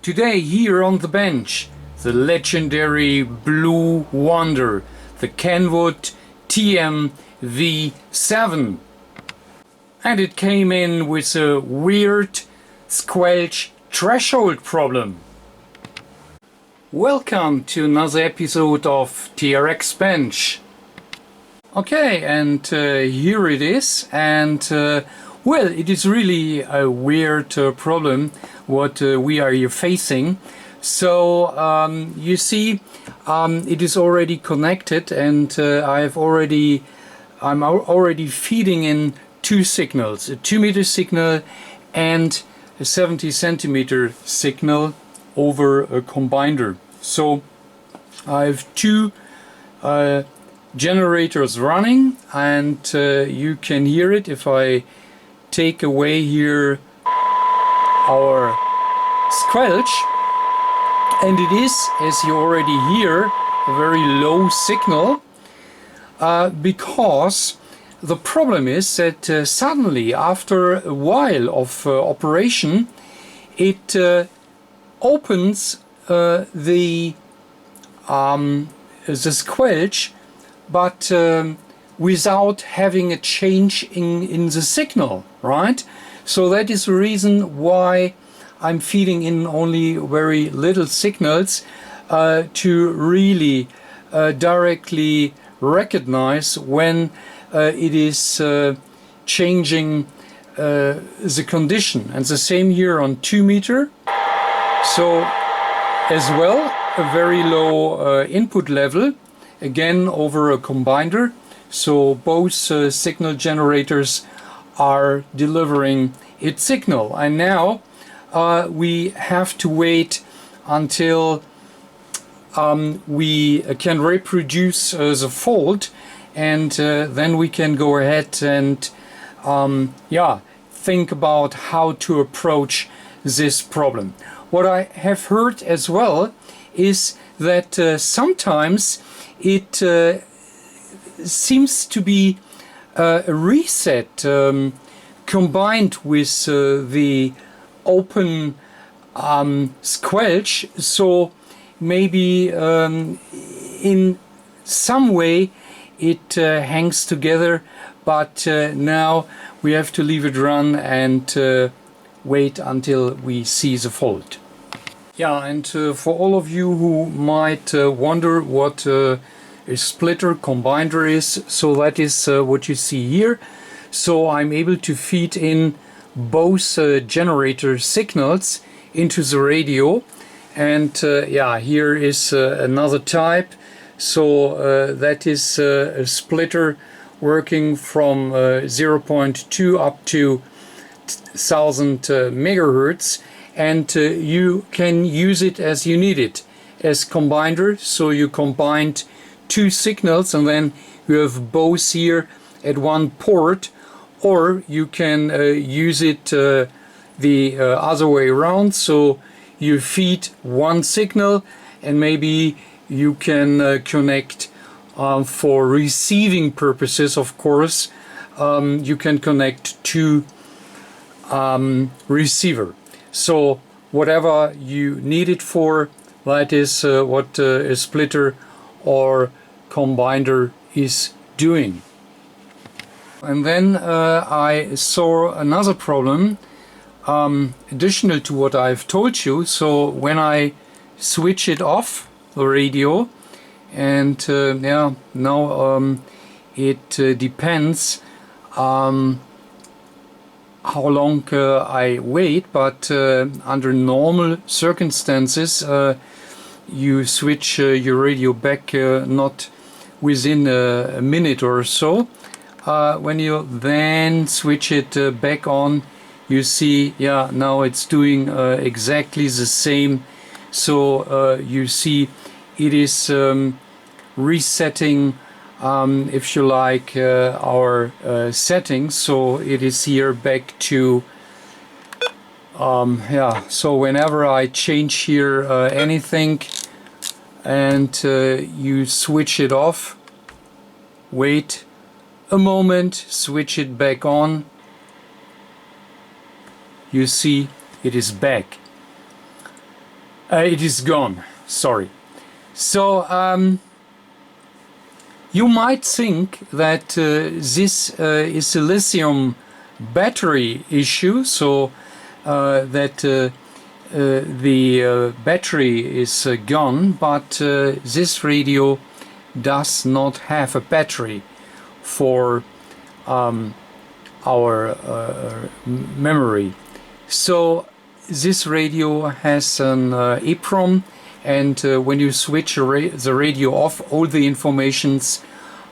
Today here on the bench, the legendary Blue Wonder, the Kenwood TM-V7. And it came in with a weird squelch threshold problem. Welcome to another episode of TRX Bench. Okay, and here it is, and well, it is really a weird problem what we are here facing. So you see, it is already connected, and I'm already feeding in two signals, a 2-meter signal and a 70 centimeter signal over a combiner. So I have two generators running, and you can hear it if I take away here our squelch, and it is, as you already hear, a very low signal because the problem is that suddenly after a while of operation it opens the squelch, but without having a change in the signal, right? So that is the reason why I'm feeding in only very little signals to really directly recognize when it is changing the condition. And the same here on 2 meter. So as well, a very low input level, again over a combiner. So both signal generators are delivering its signal. And now we have to wait until we can reproduce the fault, and then we can go ahead and think about how to approach this problem. What I have heard as well is that sometimes it seems to be a reset combined with the open squelch. So maybe in some way it hangs together, but now we have to leave it run and wait until we see the fault. Yeah, and for all of you who might wonder what a splitter combiner is, so that is what you see here. So I'm able to feed in both generator signals into the radio, and here is another type. So that is a splitter working from 0.2 up to 1000 megahertz, and you can use it as you need it as combiner. So you combined two signals and then you have both here at one port, or you can use it the other way around. So you feed one signal and maybe you can connect for receiving purposes, of course. You can connect to receiver. So whatever you need it for, that is what a splitter or combiner is doing. And then I saw another problem additional to what I've told you. So when I switch it off, the radio, and now it depends how long I wait, but under normal circumstances you switch your radio back not within a minute or so. When you then switch it back on, you see, now it's doing exactly the same. So you see it is resetting, if you like, our settings. So it is here back to so whenever I change here anything and you switch it off, wait a moment, switch it back on, you see it is back. It is gone, sorry. So you might think that this is a lithium battery issue, so that the battery is gone, but this radio does not have a battery for our memory. So this radio has an EEPROM, and when you switch the radio off, all the informations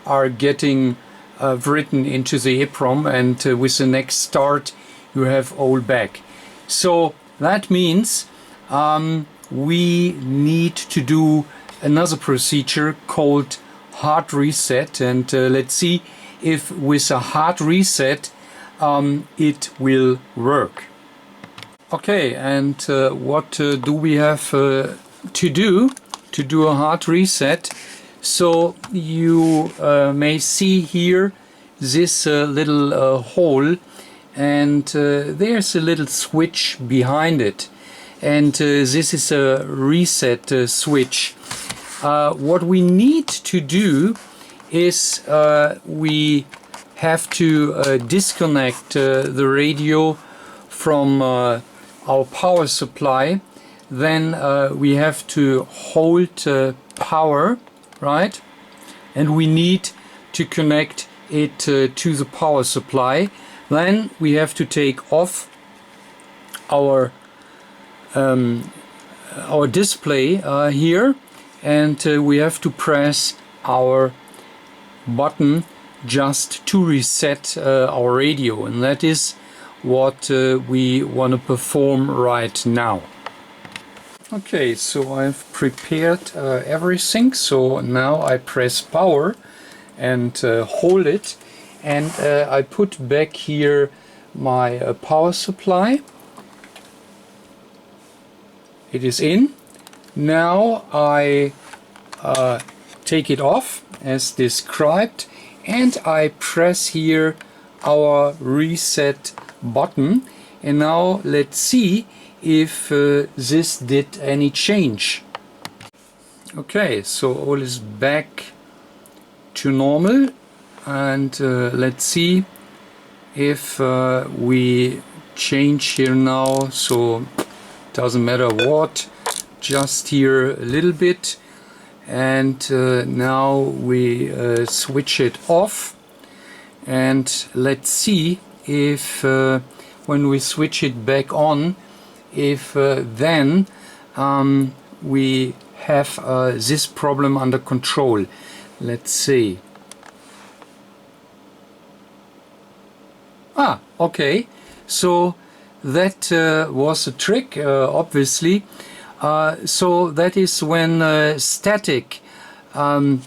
are getting written into the EEPROM, and with the next start you have all back. So that means we need to do another procedure called hard reset, and let's see if with a hard reset it will work. Okay, and what do we have to do a hard reset? So you may see here this little hole, and there's a little switch behind it, and this is a reset switch. What we need to do is we have to disconnect the radio from our power supply. Then we have to hold power, right? And we need to connect it to the power supply. Then we have to take off our display here, and we have to press our button just to reset our radio, and that is what we want to perform right now. Okay, so I've prepared everything, so now I press power and hold it, and I put back here my power supply. It is in. Now I take it off as described, and I press here our reset button, and now let's see if this did any change. Okay, so all is back to normal, and let's see if we change here now. So doesn't matter what, just here a little bit, and now we switch it off, and let's see if when we switch it back on, if then we have this problem under control. Let's see. Okay, so that was a trick, obviously. So that is when static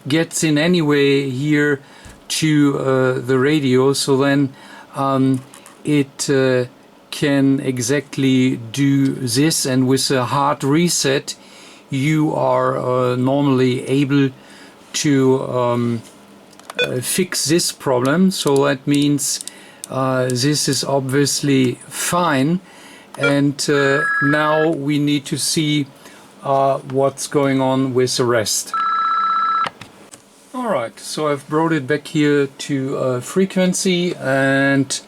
gets in any way here to the radio, so then it can exactly do this, and with a hard reset you are normally able to fix this problem. So that means this is obviously fine, and now we need to see what's going on with the rest. Alright, so I've brought it back here to frequency, and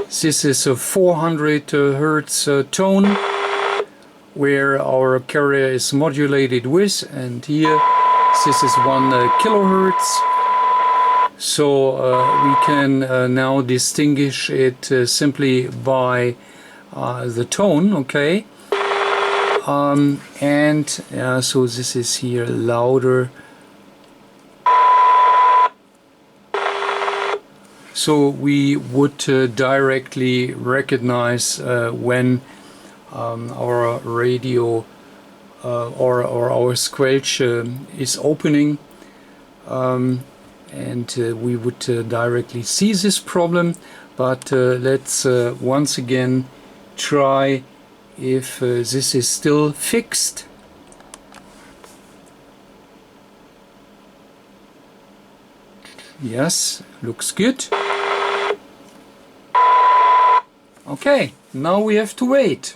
this is a 400 Hertz tone where our carrier is modulated with, and here this is 1 kilohertz. So we can now distinguish it simply by the tone, okay? And so this is here louder. So we would directly recognize when our radio or our squelch is opening, and we would directly see this problem. But let's once again try if this is still fixed. Yes, looks good. Okay, now we have to wait.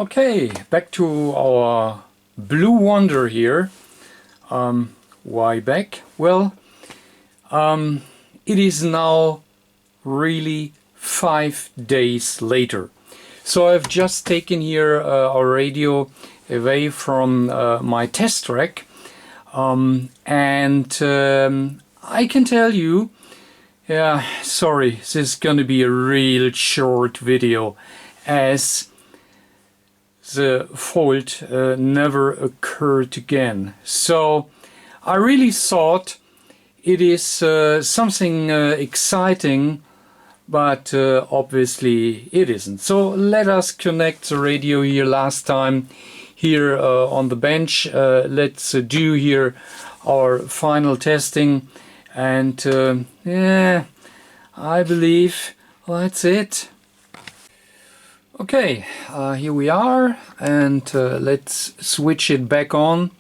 Okay, back to our Blue Wonder here. Why back? Well, it is now really 5 days later. So I've just taken here our radio away from my test track, and I can tell you, yeah, sorry, this is gonna be a real short video, as the fault never occurred again. So I really thought it is something exciting, but obviously it isn't. So let us connect the radio here last time here on the bench. Let's do here our final testing, and yeah, I believe that's it. Okay, here we are, and let's switch it back on,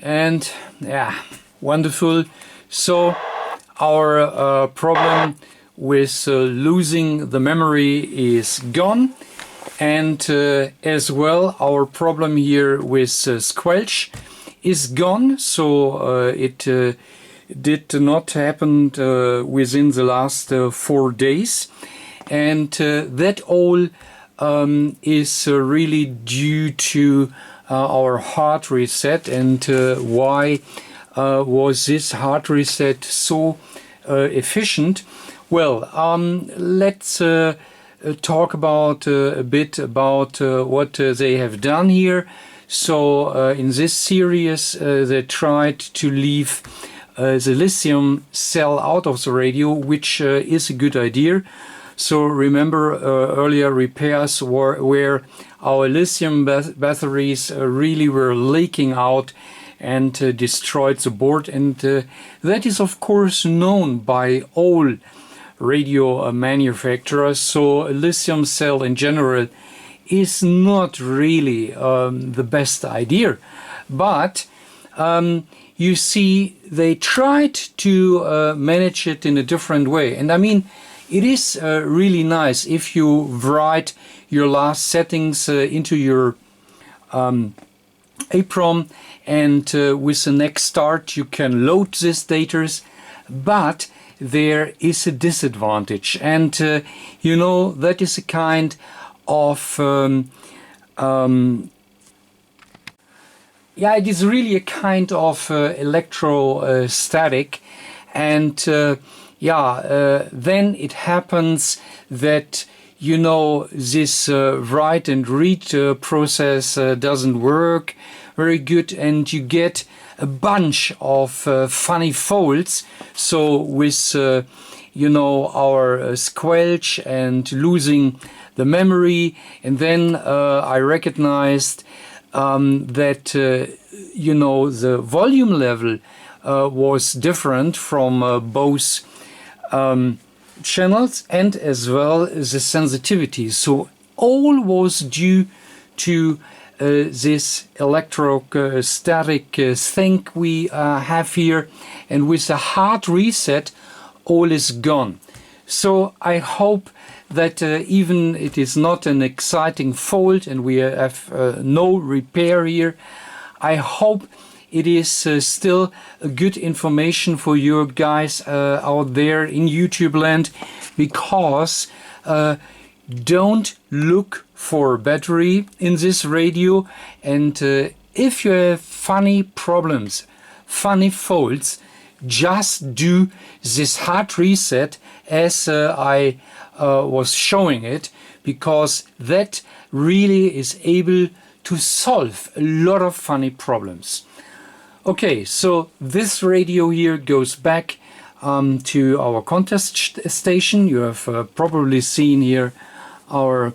and yeah, wonderful. So our problem with losing the memory is gone, and as well our problem here with squelch is gone. So it did not happen within the last 4 days, and that all is really due to our hard reset. And why was this hard reset so efficient? Well, let's talk about a bit about what they have done here. So in this series they tried to leave the lithium cell out of the radio, which is a good idea. So remember earlier repairs where our lithium batteries really were leaking out and destroyed the board, and that is of course known by all radio manufacturers. So a lithium cell in general is not really the best idea, but you see they tried to manage it in a different way. And I mean, it is really nice if you write your last settings into your EEPROM, and with the next start you can load these data, but there is a disadvantage, and you know, that is a kind of yeah, it is really a kind of electrostatic, and yeah, then it happens that, you know, this write and read process doesn't work very good, and you get a bunch of funny faults. So with you know, our squelch and losing the memory, and then I recognized that you know, the volume level was different from both channels, and as well as the sensitivity. So all was due to this electrostatic thing we have here, and with the hard reset all is gone. So I hope that even it is not an exciting fault and we have no repair here, I hope it is still a good information for you guys out there in YouTube land, because don't look for battery in this radio, and if you have funny problems, funny faults, just do this hard reset as I was showing it, because that really is able to solve a lot of funny problems. Okay, so this radio here goes back to our contest station. You have probably seen here our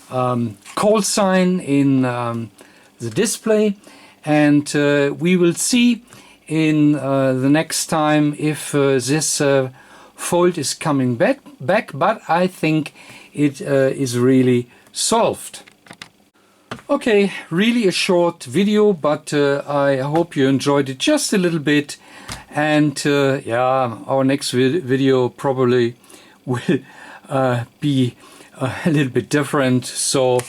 call sign in the display, and we will see in the next time if this fault is coming back, but I think it is really solved. Okay, really a short video, but I hope you enjoyed it just a little bit, and yeah, our next video probably will be a little bit different. So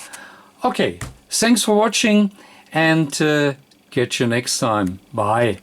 Okay, thanks for watching and catch you next time. Bye.